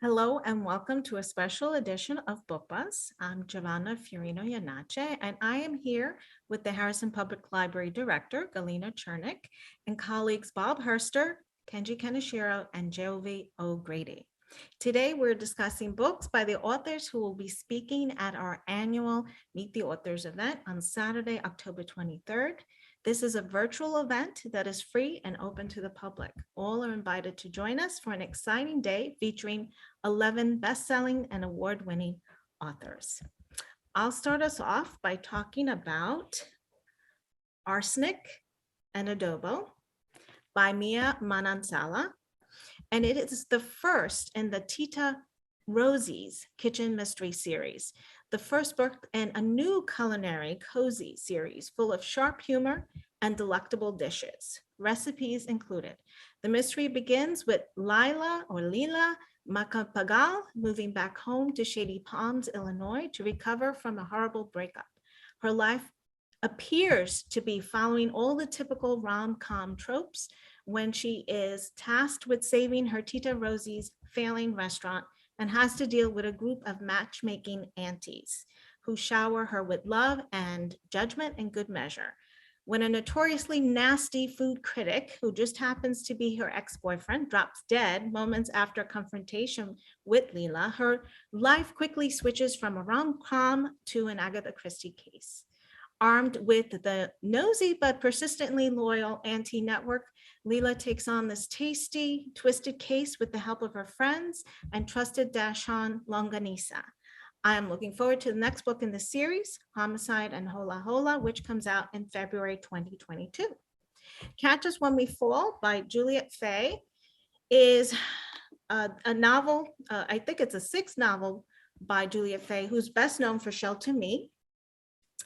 Hello and welcome to a special edition of Book Buzz. I'm Giovanna Fiorino Yanache, and I am here with the Harrison Public Library Director, Galina Chernick, and colleagues Bob Herster, Kenji Kaneshiro, and Jovi O'Grady. Today, we're discussing books by the authors who will be speaking at our annual Meet the Authors event on Saturday, October 23rd. This is a virtual event that is free and open to the public. All are invited to join us for an exciting day featuring 11 best-selling and award-winning authors. I'll start us off by talking about Arsenic and Adobo by Mia Manansala. And it is the first in the Tita Rosie's Kitchen Mystery series, the first book in a new culinary cozy series full of sharp humor and delectable dishes, recipes included. The mystery begins with Lila Macapagal moving back home to Shady Palms, Illinois to recover from a horrible breakup. Her life appears to be following all the typical rom-com tropes when she is tasked with saving her Tita Rosie's failing restaurant and has to deal with a group of matchmaking aunties who shower her with love and judgment in good measure. When a notoriously nasty food critic, who just happens to be her ex-boyfriend, drops dead moments after confrontation with Leela, her life quickly switches from a rom-com to an Agatha Christie case. Armed with the nosy but persistently loyal anti-network, Leela takes on this tasty, twisted case with the help of her friends and trusted Dashan Longanisa. I am looking forward to the next book in the series, Homicide and Hola Hola, which comes out in February 2022. Catch Us When We Fall by Juliet Fay is a novel, I think it's a sixth novel by Juliet Fay, who's best known for Shell to Me,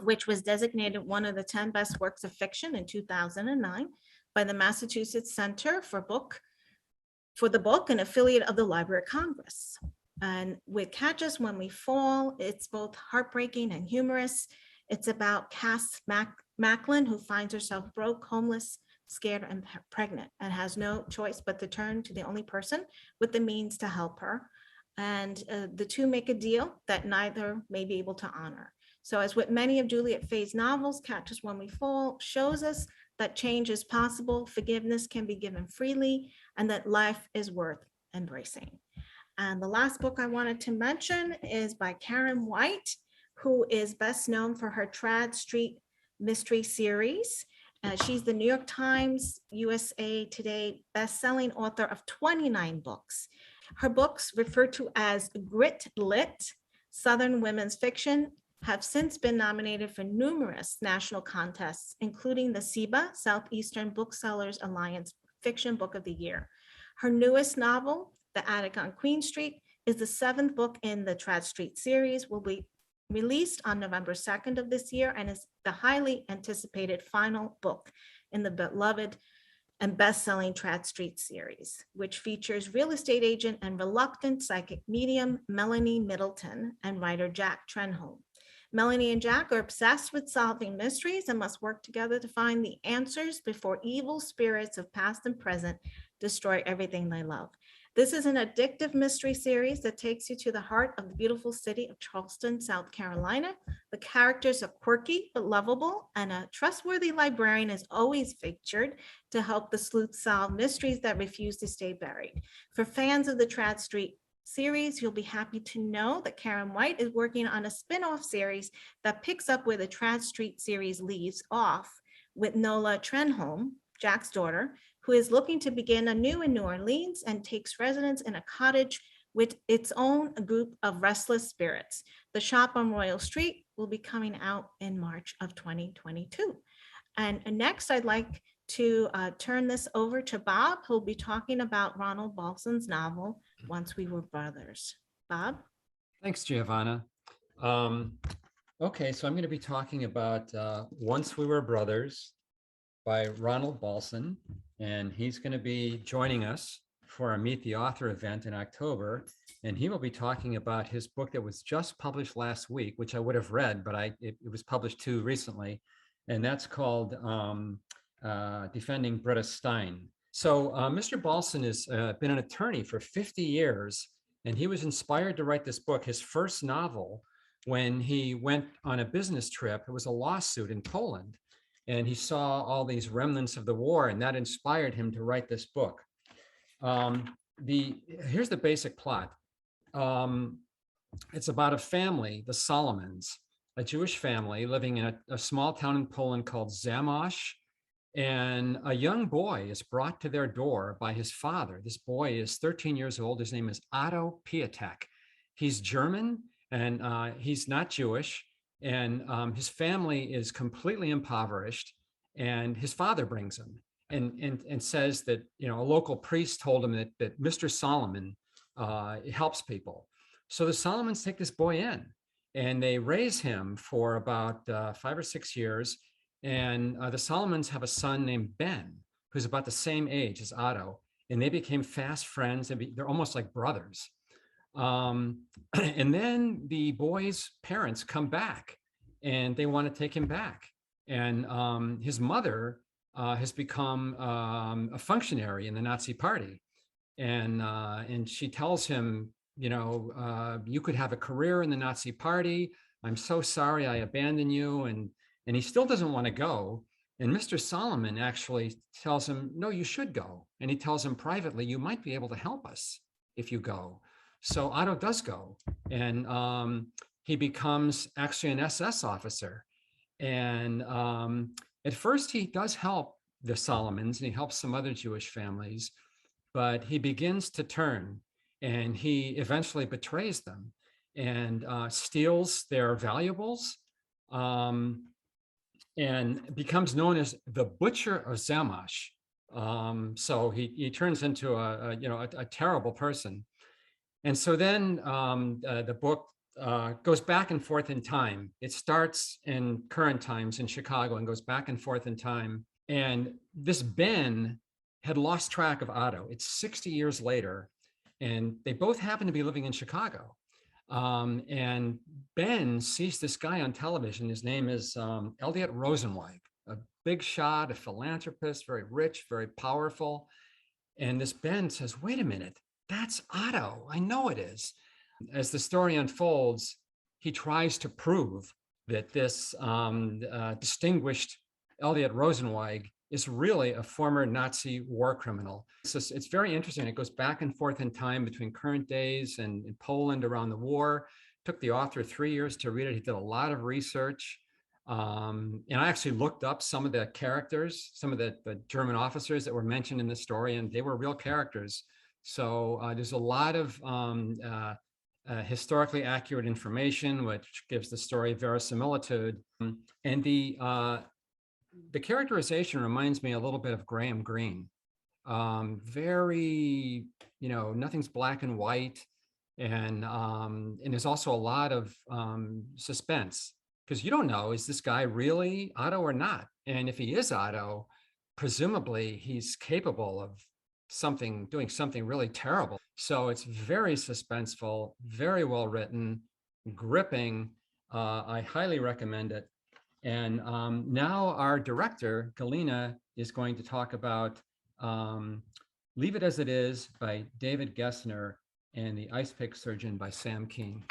which was designated one of the 10 best works of fiction in 2009 by the Massachusetts Center for the Book, an affiliate of the Library of Congress. And with Catch Us When We Fall, it's both heartbreaking and humorous. It's about Cass Macklin, who finds herself broke, homeless, scared, and pregnant, and has no choice but to turn to the only person with the means to help her. And the two make a deal that neither may be able to honor. So as with many of Juliet Fay's novels, Catch Us When We Fall shows us that change is possible, forgiveness can be given freely, and that life is worth embracing. And the last book I wanted to mention is by Karen White, who is best known for her Trad Street mystery series. She's the New York Times, USA Today best-selling author of 29 books. Her books, referred to as Grit Lit, Southern women's fiction, have since been nominated for numerous national contests, including the SIBA, Southeastern Booksellers Alliance Fiction Book of the Year. Her newest novel, The Attic on Queen Street, is the seventh book in the Trad Street series, will be released on November 2nd of this year, and is the highly anticipated final book in the beloved and best-selling Trad Street series, which features real estate agent and reluctant psychic medium Melanie Middleton and writer Jack Trenholm. Melanie and Jack are obsessed with solving mysteries and must work together to find the answers before evil spirits of past and present destroy everything they love. This is an addictive mystery series that takes you to the heart of the beautiful city of Charleston, South Carolina. The characters are quirky but lovable, and a trustworthy librarian is always featured to help the sleuths solve mysteries that refuse to stay buried. For fans of the Trad Street series, you'll be happy to know that Karen White is working on a spin-off series that picks up where the Trad Street series leaves off, with Nola Trenholm, Jack's daughter, who is looking to begin anew in New Orleans and takes residence in a cottage with its own group of restless spirits. The Shop on Royal Street will be coming out in March of 2022. And next, I'd like to turn this over to Bob, who'll be talking about Ronal Balsam's novel, Once We Were Brothers. Bob? Thanks, Giovanna. Okay, so I'm going to be talking about Once We Were Brothers by Ronal Balsam, and he's going to be joining us for our Meet the Author event in October, and he will be talking about his book that was just published last week, which I would have read, but it was published too recently, and that's called Defending Britta Stein. So Mr. Balsam has been an attorney for 50 years, And he was inspired to write this book, his first novel, when he went on a business trip. It was a lawsuit in Poland. And he saw all these remnants of the war, and that inspired him to write this book. Here's the basic plot. Um, it's about a family, the Solomons, a Jewish family living in a small town in Poland called Zamość. And a young boy is brought to their door by his father. This boy is 13 years old. His name is Otto Piatek. He's German, and he's not Jewish. And his family is completely impoverished. And his father brings him and says that, a local priest told him that Mr. Solomon helps people. So the Solomons take this boy in, and they raise him for about 5 or 6 years. And the Solomons have a son named Ben, who's about the same age as Otto. And they became fast friends. They're almost like brothers. And then the boy's parents come back, and they want to take him back. And his mother has become a functionary in the Nazi party. And she tells him, you could have a career in the Nazi party. I'm so sorry I abandoned you. And he still doesn't want to go. And Mr. Solomon actually tells him, no, you should go. And he tells him privately, you might be able to help us if you go. So Otto does go. And he becomes actually an SS officer. And at first, he does help the Solomons, and he helps some other Jewish families. But he begins to turn, and he eventually betrays them and steals their valuables. And becomes known as the Butcher of Zamość. So he turns into a terrible person. And so then the book goes back and forth in time. It starts in current times in Chicago and goes back and forth in time. And this Ben had lost track of Otto. It's 60 years later, and they both happen to be living in Chicago. And Ben sees this guy on television. His name is Elliot Rosenweig, a big shot, a philanthropist, very rich, very powerful. And this Ben says, wait a minute, that's Otto. I know it is. As the story unfolds, he tries to prove that this distinguished Elliot Rosenweig is really a former Nazi war criminal. So it's very interesting. It goes back and forth in time between current days and in Poland around the war. It took the author 3 years to read it. He did a lot of research. And I actually looked up some of the characters, some of the German officers that were mentioned in the story, and they were real characters. So there's a lot of historically accurate information, which gives the story verisimilitude. And the characterization reminds me a little bit of Graham Greene. Very, nothing's black and white. And there's also a lot of suspense, because you don't know, is this guy really Otto or not? And if he is Otto, presumably he's capable of doing something really terrible. So it's very suspenseful, very well written, gripping. I highly recommend it. And now our director, Galina, is going to talk about Leave It As It Is by David Gessner and The Ice Pick Surgeon by Sam Kean.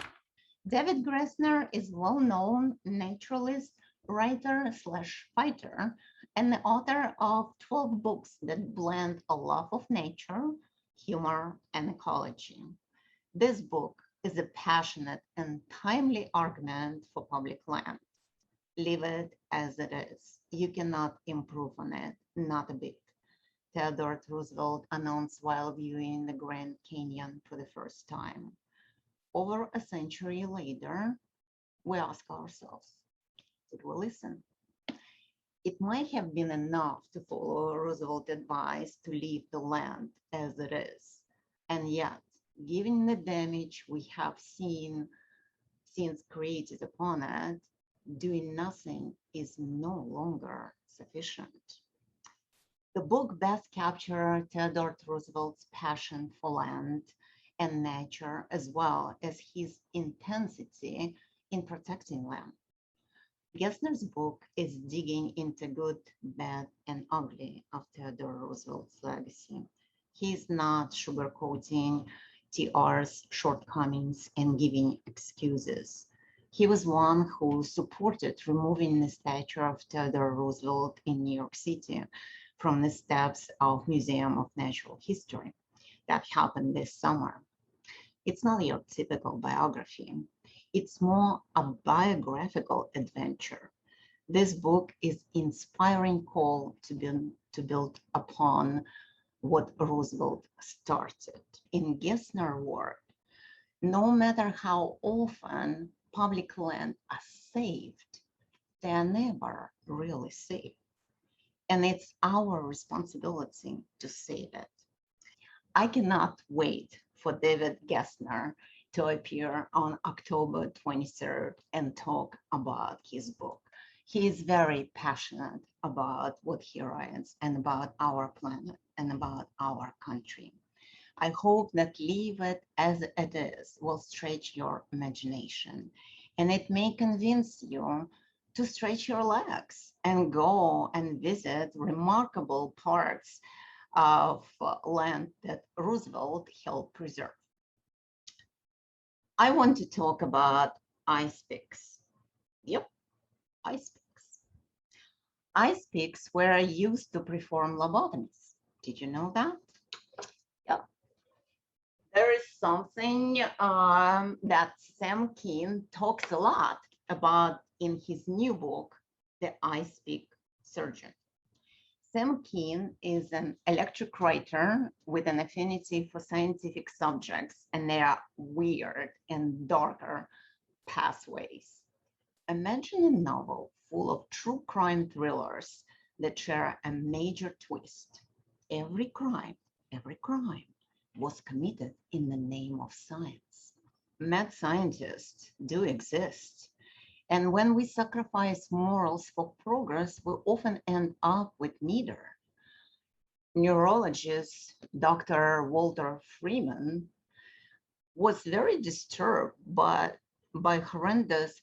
David Gessner is a well-known naturalist, writer/fighter, and the author of 12 books that blend a love of nature, humor, and ecology. This book is a passionate and timely argument for public land. Leave it as it is. You cannot improve on it, not a bit. Theodore Roosevelt announced while viewing the Grand Canyon for the first time. Over a century later, we ask ourselves, did we listen? It might have been enough to follow Roosevelt's advice to leave the land as it is. And yet, given the damage we have seen since created upon it, doing nothing is no longer sufficient. The book best captures Theodore Roosevelt's passion for land and nature, as well as his intensity in protecting land. Gessner's book is digging into good, bad, and ugly of Theodore Roosevelt's legacy. He's not sugarcoating TR's shortcomings and giving excuses. He was one who supported removing the statue of Theodore Roosevelt in New York City from the steps of Museum of Natural History. That happened this summer. It's not your typical biography. It's more a biographical adventure. This book is inspiring call to build upon what Roosevelt started. In Gessner word, no matter how often public land are saved, they are never really saved. And it's our responsibility to save it. I cannot wait for David Gessner to appear on October 23rd and talk about his book. He is very passionate about what he writes and about our planet and about our country. I hope that Leave It As It Is will stretch your imagination, and it may convince you to stretch your legs and go and visit remarkable parts of land that Roosevelt helped preserve. I want to talk about ice picks. Yep, ice picks. Ice picks were used to perform lobotomies. Did you know that? Yeah. There is something that Sam Keen talks a lot about in his new book, The Ice Pick Surgeon. Sam Keen is an electric writer with an affinity for scientific subjects and their weird and darker pathways. Imagine a novel full of true crime thrillers that share a major twist. Every crime was committed in the name of science. Mad scientists do exist. And when we sacrifice morals for progress, we often end up with neither. Neurologist Dr. Walter Freeman was very disturbed by horrendous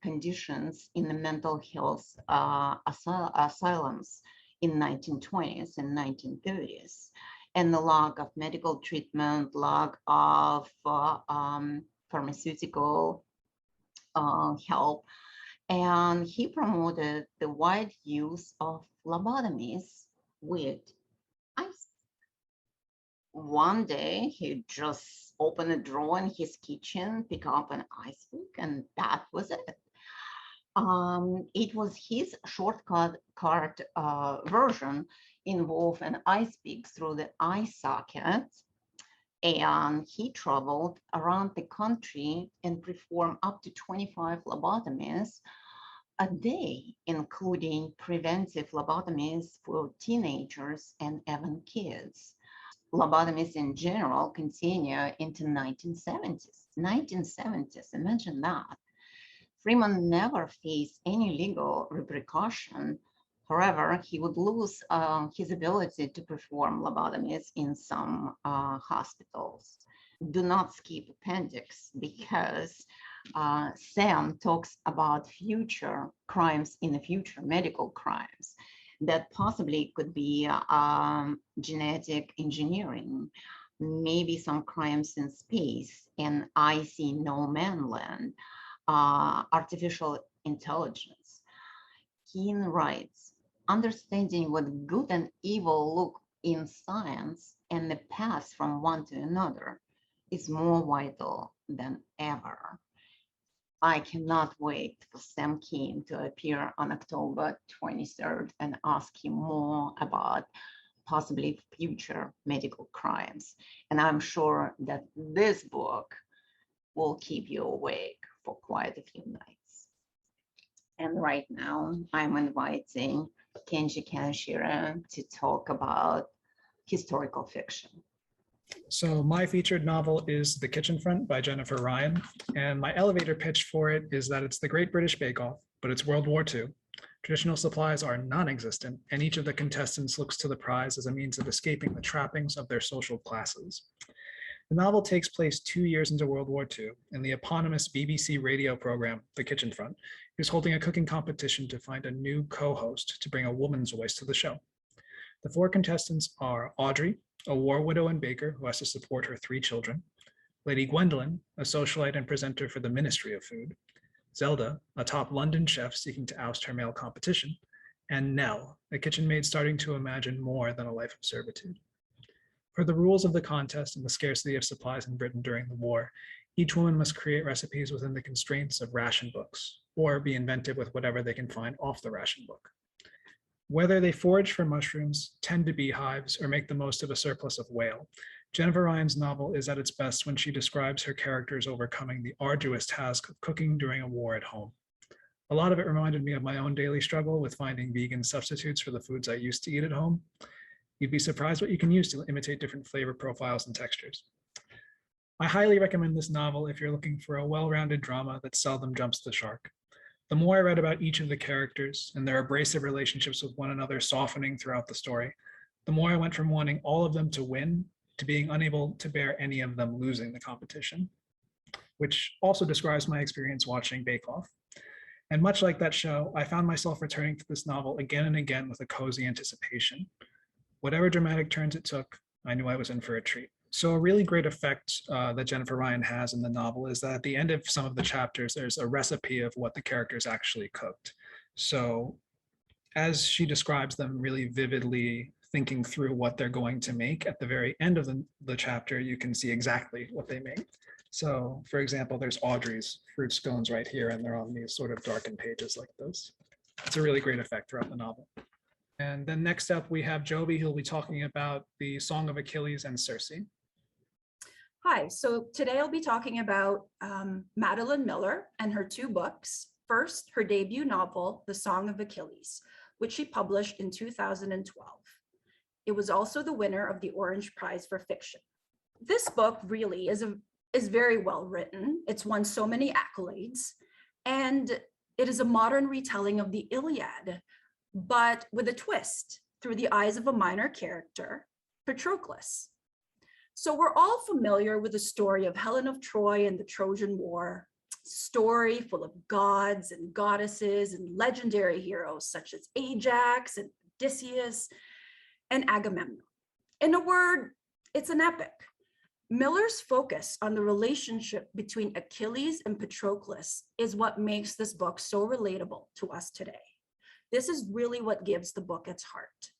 conditions in the mental health asylums in 1920s and 1930s, and the lack of medical treatment, lack of pharmaceutical help. And he promoted the wide use of lobotomies with ice. One day he just opened a drawer in his kitchen, pick up an ice pick, and that was it. It was his shortcut version involved an ice pick through the eye socket, and he traveled around the country and performed up to 25 lobotomies a day, including preventive lobotomies for teenagers and even kids. Lobotomies in general continue into 1970s. 1970s, imagine that. Freeman never faced any legal repercussion. However, he would lose his ability to perform lobotomies in some hospitals. Do not skip appendix because Sam talks about future crimes in the future, medical crimes that possibly could be genetic engineering, maybe some crimes in space, and I see no man land, artificial intelligence. Keen writes, understanding what good and evil look in science and the path from one to another is more vital than ever. I cannot wait for Sam Keen to appear on October 23rd and ask him more about possibly future medical crimes. And I'm sure that this book will keep you awake for quite a few nights. And right now, I'm inviting Kenji Kaneshiro to talk about historical fiction. So my featured novel is The Kitchen Front by Jennifer Ryan, and my elevator pitch for it is that it's the Great British Bake Off, but it's World War II. Traditional supplies are non-existent, and each of the contestants looks to the prize as a means of escaping the trappings of their social classes. The novel takes place 2 years into World War II, and the eponymous BBC radio program, The Kitchen Front, is holding a cooking competition to find a new co-host to bring a woman's voice to the show. The 4 contestants are Audrey, a war widow and baker who has to support her 3 children, Lady Gwendolyn, a socialite and presenter for the Ministry of Food, Zelda, a top London chef seeking to oust her male competition, and Nell, a kitchen maid starting to imagine more than a life of servitude. For the rules of the contest and the scarcity of supplies in Britain during the war, each woman must create recipes within the constraints of ration books, or be inventive with whatever they can find off the ration book. Whether they forage for mushrooms, tend to beehives, or make the most of a surplus of whale, Jennifer Ryan's novel is at its best when she describes her characters overcoming the arduous task of cooking during a war at home. A lot of it reminded me of my own daily struggle with finding vegan substitutes for the foods I used to eat at home. You'd be surprised what you can use to imitate different flavor profiles and textures. I highly recommend this novel if you're looking for a well-rounded drama that seldom jumps the shark. The more I read about each of the characters and their abrasive relationships with one another softening throughout the story, the more I went from wanting all of them to win to being unable to bear any of them losing the competition, which also describes my experience watching Bake Off. And much like that show, I found myself returning to this novel again and again with a cozy anticipation. Whatever dramatic turns it took, I knew I was in for a treat. So a really great effect that Jennifer Ryan has in the novel is that at the end of some of the chapters, there's a recipe of what the characters actually cooked. So as she describes them really vividly, thinking through what they're going to make, at the very end of the chapter, you can see exactly what they make. So for example, there's Audrey's fruit scones right here, and they're on these sort of darkened pages like this. It's a really great effect throughout the novel. And then next up, we have Joby, who'll be talking about the Song of Achilles and Circe. Hi, so today I'll be talking about Madeline Miller and her two books. First, her debut novel, The Song of Achilles, which she published in 2012. It was also the winner of the Orange Prize for Fiction. This book really is very well written. It's won so many accolades, and it is a modern retelling of the Iliad, but with a twist through the eyes of a minor character, Patroclus. So we're all familiar with the story of Helen of Troy and the Trojan War, story full of gods and goddesses and legendary heroes such as Ajax and Odysseus and Agamemnon. In a word, it's an epic. Miller's focus on the relationship between Achilles and Patroclus is what makes this book so relatable to us today. This is really what gives the book its heart.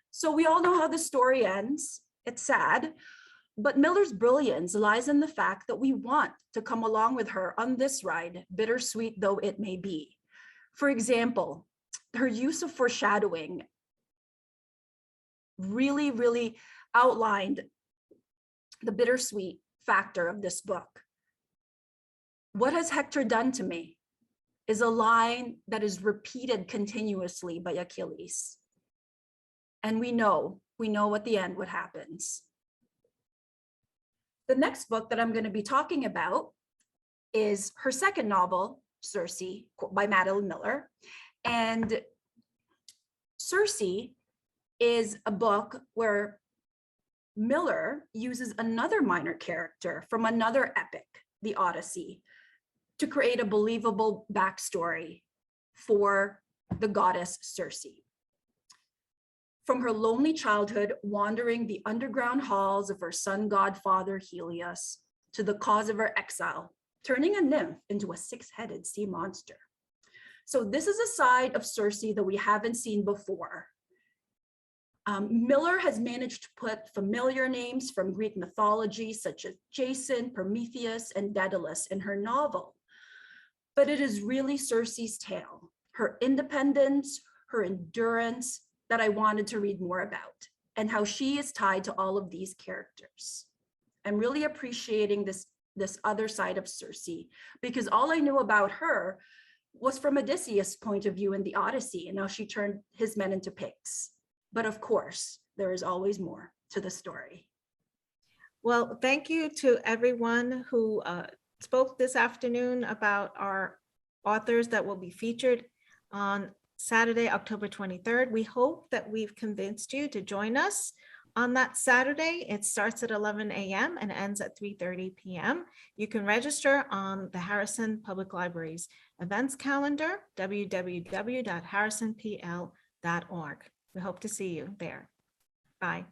So we all know how the story ends. It's sad, but Miller's brilliance lies in the fact that we want to come along with her on this ride, bittersweet though it may be. For example, her use of foreshadowing really outlined the bittersweet factor of this book. What has Hector done to me is a line that is repeated continuously by Achilles. And we know at the end what happens. The next book that I'm going to be talking about is her second novel, Circe, by Madeline Miller. And Circe is a book where Miller uses another minor character from another epic, the Odyssey, to create a believable backstory for the goddess Circe. From her lonely childhood, wandering the underground halls of her sun god father Helios, to the cause of her exile, turning a nymph into a six-headed sea monster. So this is a side of Circe that we haven't seen before. Miller has managed to put familiar names from Greek mythology, such as Jason, Prometheus, and Daedalus in her novel. But it is really Circe's tale, her independence, her endurance, that I wanted to read more about, and how she is tied to all of these characters. I'm really appreciating this other side of Circe, because all I knew about her was from Odysseus' point of view in the Odyssey, and now she turned his men into pigs. But of course, there is always more to the story. Well, thank you to everyone who spoke this afternoon about our authors that will be featured on Saturday, October 23rd. We hope that we've convinced you to join us on that Saturday. It starts at 11 a.m. and ends at 3:30 p.m. You can register on the Harrison Public Library's events calendar, www.harrisonpl.org. We hope to see you there. Bye.